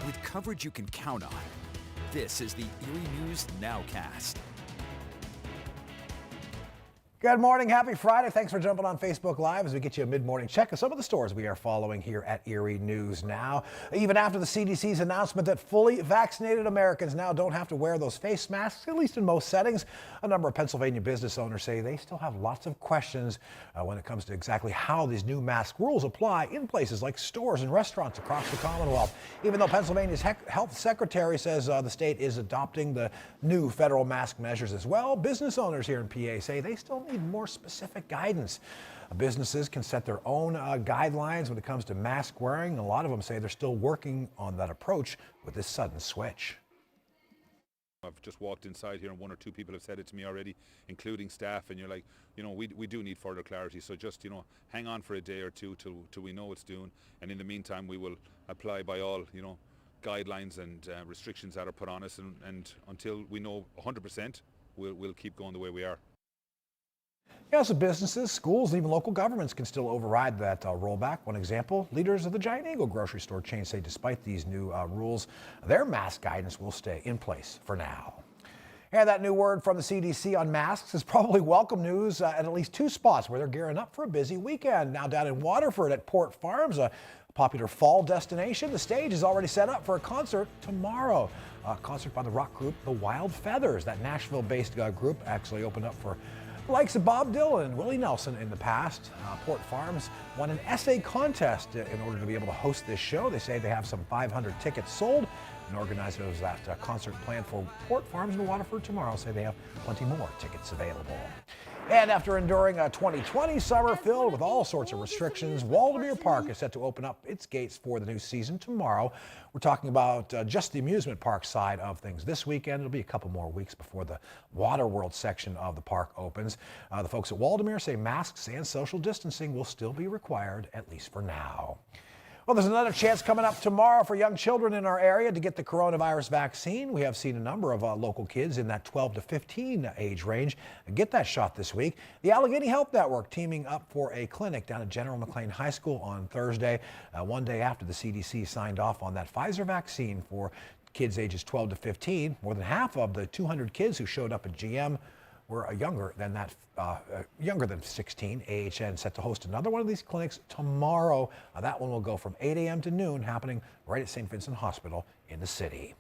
with coverage you can count on. This is the Erie News NOWCAST. Good morning. Happy Friday. Thanks for jumping on Facebook Live as we get you a mid-morning check of some of the stories we are following here at Erie News Now. Even after the CDC's announcement that fully vaccinated Americans now don't have to wear those face masks, at least in most settings, a number of Pennsylvania business owners say they still have lots of questions when it comes to exactly how these new mask rules apply in places like stores and restaurants across the Commonwealth. Even though Pennsylvania's health secretary says the state is adopting the new federal mask measures as well, business owners here in PA say they still need more specific guidance. Businesses can set their own guidelines when it comes to mask wearing. A lot of them say they're still working on that approach with this sudden switch. I've just walked inside here and one or two people have said it to me already, including staff, and you're like, you know, we do need further clarity, so just, you know, hang on for a day or two till we know what's doing, and in the meantime we will apply by all, you know, guidelines and restrictions that are put on us, and until we know 100%, we'll keep going the way we are. Yeah, so businesses, schools, and even local governments can still override that rollback. One example, leaders of the Giant Eagle grocery store chain say despite these new rules, their mask guidance will stay in place for now. And that new word from the CDC on masks is probably welcome news at least two spots where they're gearing up for a busy weekend. Now down in Waterford at Port Farms, a popular fall destination, the stage is already set up for a concert tomorrow. A concert by the rock group The Wild Feathers. That Nashville-based group actually opened up for the likes of Bob Dylan and Willie Nelson in the past. Port Farms won an essay contest in order to be able to host this show. They say they have some 500 tickets sold, and organizers of that concert planned for Port Farms and Waterford tomorrow say they have plenty more tickets available. And after enduring a 2020 summer filled with all sorts of restrictions, Waldameer Park is set to open up its gates for the new season tomorrow. We're talking about just the amusement park side of things this weekend. It'll be a couple more weeks before the Water World section of the park opens. The folks at Waldameer say masks and social distancing will still be required, at least for now. Well, there's another chance coming up tomorrow for young children in our area to get the coronavirus vaccine. We have seen a number of local kids in that 12 to 15 age range get that shot this week. The Allegheny Health Network teaming up for a clinic down at General McLean High School on Thursday, one day after the CDC signed off on that Pfizer vaccine for kids ages 12 to 15. More than half of the 200 kids who showed up at GM were younger than 16. AHN set to host another one of these clinics tomorrow. That one will go from 8 a.m. to noon, happening right at St. Vincent Hospital in the city.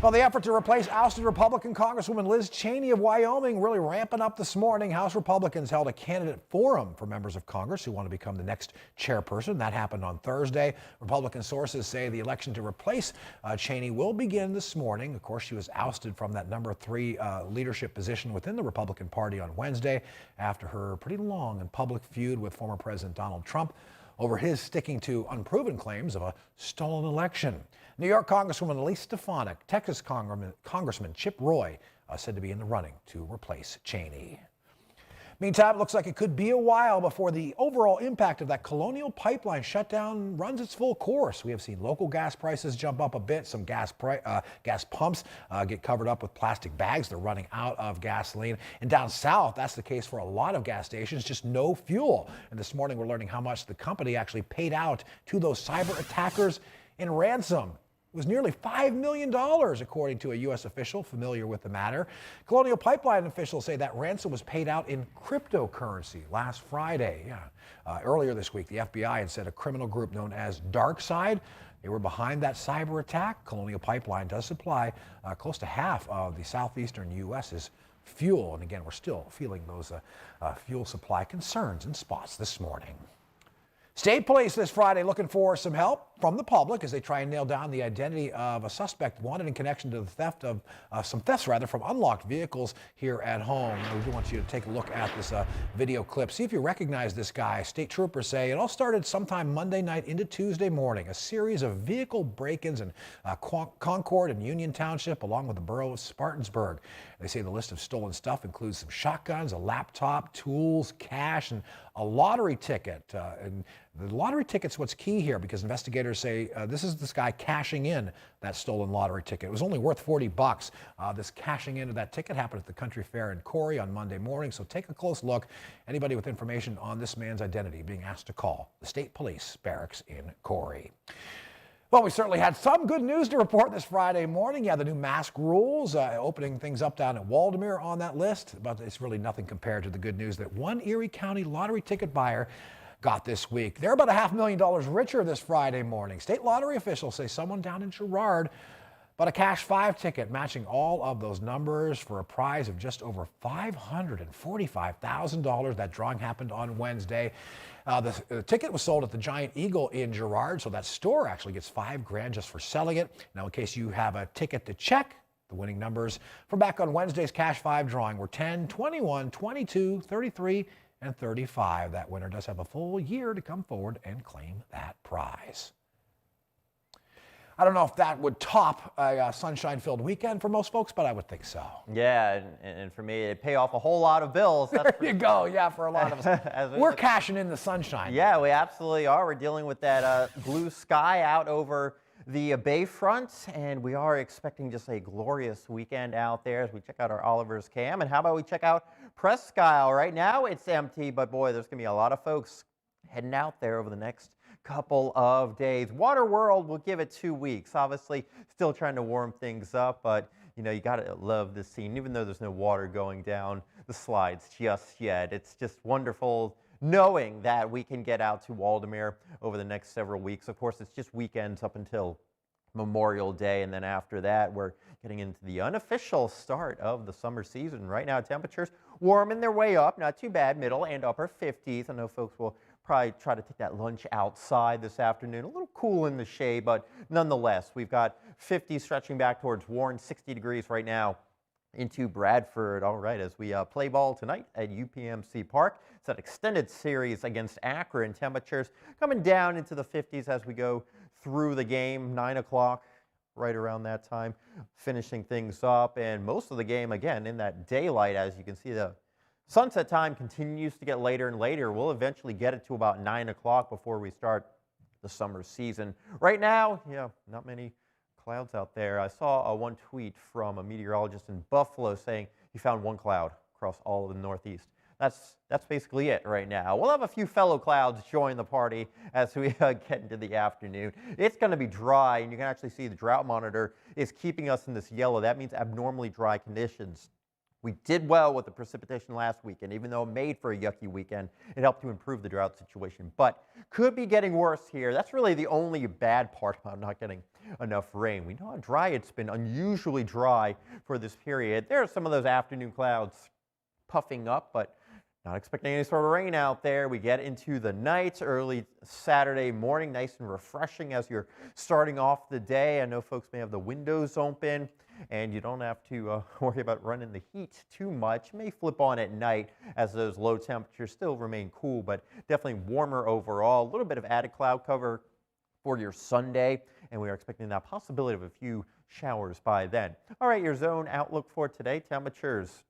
Well, the effort to replace ousted Republican Congresswoman Liz Cheney of Wyoming really ramping up this morning. House Republicans held a candidate forum for members of Congress who want to become the next chairperson. That happened on Thursday. Republican sources say the election to replace Cheney will begin this morning. Of course, she was ousted from that number 3 leadership position within the Republican Party on Wednesday after her pretty long and public feud with former President Donald Trump over his sticking to unproven claims of a stolen election. New York Congresswoman Elise Stefanik, Texas Congressman Chip Roy said to be in the running to replace Cheney. Meantime, it looks like it could be a while before the overall impact of that Colonial Pipeline shutdown runs its full course. We have seen local gas prices jump up a bit. Some gas pumps get covered up with plastic bags. They're running out of gasoline. And down south, that's the case for a lot of gas stations, just no fuel. And this morning, we're learning how much the company actually paid out to those cyber attackers in ransom. It was nearly $5 million, according to a U.S. official familiar with the matter. Colonial Pipeline officials say that ransom was paid out in cryptocurrency last Friday. Earlier this week, the FBI had said a criminal group known as DarkSide, they were behind that cyber attack. Colonial Pipeline does supply close to half of the southeastern U.S.'s fuel. And again, we're still feeling those fuel supply concerns in spots this morning. State police this Friday looking for some help from the public as they try and nail down the identity of a suspect wanted in connection to the theft of some thefts from unlocked vehicles here at home. We do want you to take a look at this video clip. See if you recognize this guy. State troopers say it all started sometime Monday night into Tuesday morning. A series of vehicle break-ins in Concord and Union Township along with the borough of Spartansburg. They say the list of stolen stuff includes some shotguns, a laptop, tools, cash, and a lottery ticket. And the lottery ticket's what's key here because investigators say this is this guy cashing in that stolen lottery ticket. It was only worth $40. This cashing into that ticket happened at the Country Fair in Corey on Monday morning. So take a close look. Anybody with information on this man's identity being asked to call the State Police Barracks in Corey. Well, we certainly had some good news to report this Friday morning. Yeah, the new mask rules, opening things up down at Waldameer on that list, but it's really nothing compared to the good news that one Erie County lottery ticket buyer got this week. They're about $500,000 richer this Friday morning. State lottery officials say someone down in Girard bought a Cash 5 ticket matching all of those numbers for a prize of just over $545,000. That drawing happened on Wednesday. The ticket was sold at the Giant Eagle in Girard, so that store actually gets $5,000 just for selling it. Now, in case you have a ticket to check, the winning numbers from back on Wednesday's Cash 5 drawing were 10, 21, 22, 33, and 35. That winner does have a full year to come forward and claim that prize. I don't know if that would top a sunshine-filled weekend for most folks, but I would think so. Yeah, and for me, it'd pay off a whole lot of bills. There you go. Yeah, for a lot of us. We're cashing in the sunshine. Yeah, we absolutely are. We're dealing with that blue sky out over the Bayfront, and we are expecting just a glorious weekend out there as we check out our Oliver's Cam. And how about we check out Presque Isle? Right now, it's empty, but boy, there's going to be a lot of folks heading out there over the next couple of days. Water World will give it 2 weeks. Obviously, still trying to warm things up, but you know, you gotta love this scene, even though there's no water going down the slides just yet. It's just wonderful knowing that we can get out to Waldameer over the next several weeks. Of course, it's just weekends up until Memorial Day, and then after that, we're getting into the unofficial start of the summer season. Right now, temperatures warming their way up, not too bad, middle and upper 50s. I know folks will probably try to take that lunch outside this afternoon. A little cool in the shade, but nonetheless, we've got 50 stretching back towards Warren, 60 degrees right now into Bradford. All right, as we play ball tonight at UPMC Park. It's an extended series against Akron. Temperatures coming down into the 50s as we go through the game. 9 o'clock, right around that time, finishing things up. And most of the game, again, in that daylight, as you can see, the sunset time continues to get later and later. We'll eventually get it to about 9 o'clock before we start the summer season. Right now, yeah, not many clouds out there. I saw one tweet from a meteorologist in Buffalo saying he found one cloud across all of the Northeast. That's basically it right now. We'll have a few fellow clouds join the party as we get into the afternoon. It's going to be dry, and you can actually see the drought monitor is keeping us in this yellow. That means abnormally dry conditions. We did well with the precipitation last weekend, even though it made for a yucky weekend. It helped to improve the drought situation, but could be getting worse here. That's really the only bad part about not getting enough rain. We know how dry it's been, unusually dry for this period. There are some of those afternoon clouds puffing up, but not expecting any sort of rain out there. We get into the night, early Saturday morning, nice and refreshing as you're starting off the day. I know folks may have the windows open, and you don't have to worry about running the heat too much. It may flip on at night as those low temperatures still remain cool, but definitely warmer overall. A little bit of added cloud cover for your Sunday, and we are expecting that possibility of a few showers by then. All right, your zone outlook for today, temperatures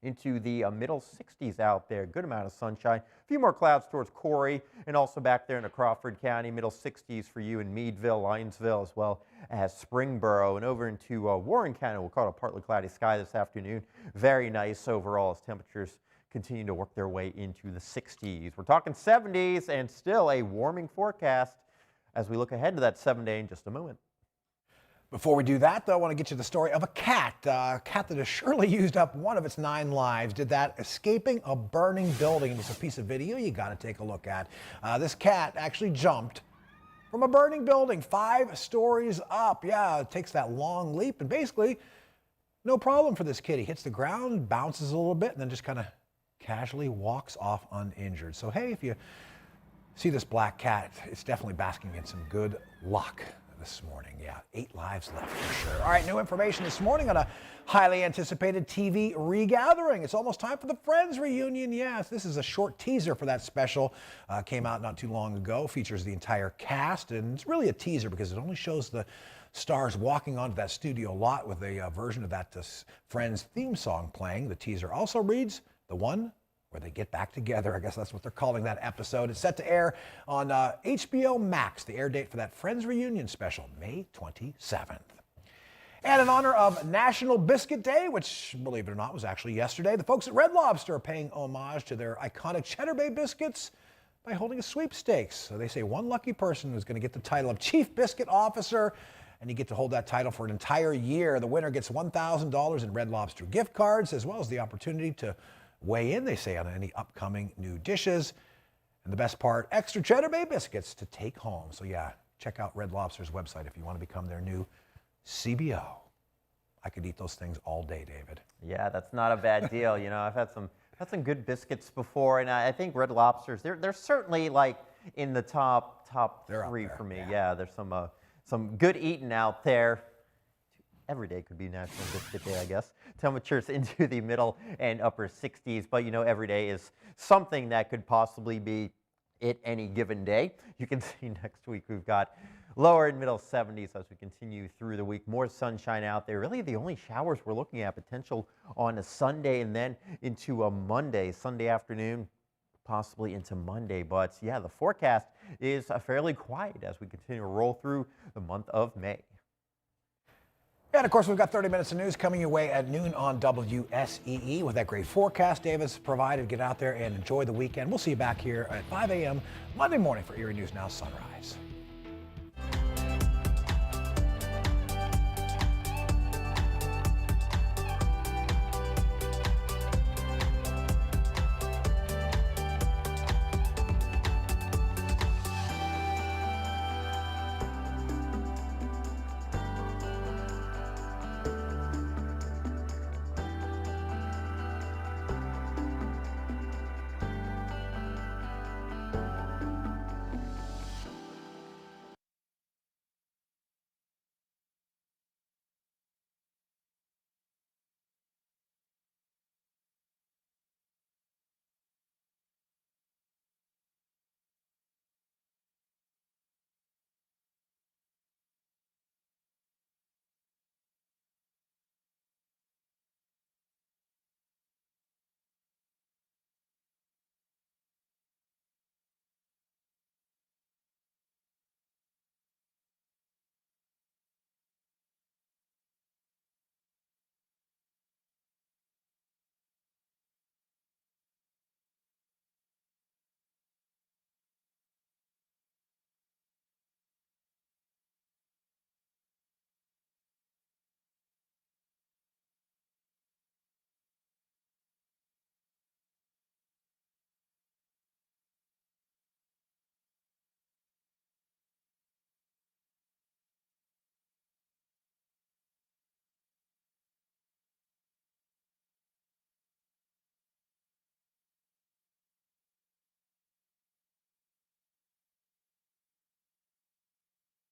into the middle 60s out there. Good amount of sunshine. A few more clouds towards Corey and also back there into Crawford County. Middle 60s for you in Meadville, Linesville, as well as Springboro. And over into Warren County, we'll call it a partly cloudy sky this afternoon. Very nice overall as temperatures continue to work their way into the 60s. We're talking 70s and still a warming forecast as we look ahead to that 7-day in just a moment. Before we do that, though, I want to get you the story of a cat that has surely used up one of its 9 lives. Did that escaping a burning building. And it's a piece of video you got to take a look at. This cat actually jumped from a burning building 5 stories up. Yeah, it takes that long leap, and basically no problem for this kitty. Hits the ground, bounces a little bit, and then just kind of casually walks off uninjured. So, hey, if you see this black cat, it's definitely basking in some good luck this morning. Yeah, 8 lives left for sure. All right, new information this morning on a highly anticipated TV regathering. It's almost time for the Friends reunion. Yes, this is a short teaser for that special. Came out not too long ago. Features the entire cast, and it's really a teaser because it only shows the stars walking onto that studio lot with a version of that Friends theme song playing. The teaser also reads, "The one where they get back together." I guess that's what they're calling that episode. It's set to air on HBO Max. The air date for that Friends reunion special, May 27th. And in honor of National Biscuit Day, which, believe it or not, was actually yesterday, the folks at Red Lobster are paying homage to their iconic Cheddar Bay biscuits by holding a sweepstakes. So they say one lucky person is going to get the title of Chief Biscuit Officer, and you get to hold that title for an entire year. The winner gets $1,000 in Red Lobster gift cards, as well as the opportunity to weigh in, they say, on any upcoming new dishes. And the best part, extra Cheddar Bay biscuits to take home. So yeah, check out Red Lobster's website if you want to become their new CBO. I could eat those things all day, David. Yeah, that's not a bad deal. You know, I've had some good biscuits before, and I think Red Lobsters, they're certainly like in the top They're three up there, for me. yeah. Yeah, there's some good eating out there. Every day could be National Biscuit Day, I guess. Temperatures into the middle and upper 60s, but you know, every day is something that could possibly be it any given day. You can see next week we've got lower and middle 70s as we continue through the week. More sunshine out there. Really the only showers we're looking at potential on a Sunday and then into a Monday, Sunday afternoon, possibly into Monday. But yeah, the forecast is fairly quiet as we continue to roll through the month of May. And of course, we've got 30 minutes of news coming your way at noon on WSEE with that great forecast David's provided. Get out there and enjoy the weekend. We'll see you back here at 5 a.m. Monday morning for Erie News Now Sunrise.